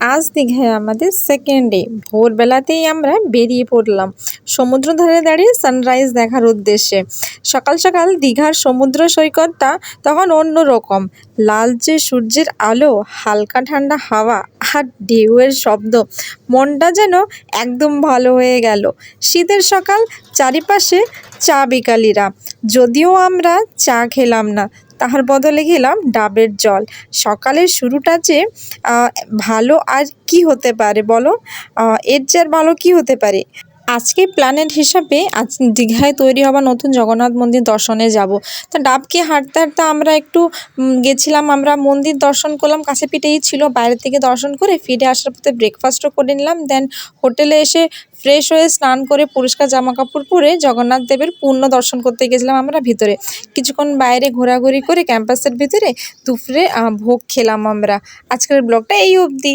আজ দীঘায় আমাদের সেকেন্ড ডে। ভোরবেলাতেই আমরা বেরিয়ে পড়লাম সমুদ্র ধারে দাঁড়িয়ে সানরাইজ দেখার উদ্দেশ্যে। সকাল সকাল দীঘার সমুদ্র সৈকতটা তখন অন্য রকম। লালচে সূর্যের আলো, হালকা ঠান্ডা হাওয়া আর ঢেউয়ের শব্দ, মনটা যেন একদম ভালো হয়ে গেল। শীতের সকাল, চারিপাশে চা বিকালিরা। যদিও আমরা চা খেলাম না, তাহার বদলে খেলাম ডাবের জল। সকালের শুরুটা যে ভালো আর কি হতে পারে বলো? এর চেয়ে আর ভালো কি হতে পারে? আজকে প্ল্যানেট হিসাবে আজ দীঘায় তৈরি হওয়া নতুন জগন্নাথ মন্দির দর্শনে যাব। তো ডাবকে হাঁটতে হাঁটতে আমরা একটু গেছিলাম, আমরা মন্দির দর্শন করলাম, কাছে পিঠেই ছিল। বাইরে থেকে দর্শন করে ফিরে আসার পথে ব্রেকফাস্টও করে নিলাম। দেন হোটেলে এসে ফ্রেশ হয়ে স্নান করে পরিষ্কার জামা কাপড় পরে জগন্নাথ দেবের পূর্ণ দর্শন করতে গেছিলাম আমরা ভিতরে। কিছুক্ষণ বাইরে ঘোরাঘুরি করে ক্যাম্পাসের ভিতরে দুপুরে ভোগ খেলাম আমরা। আজকের ব্লগটা এই অবধি।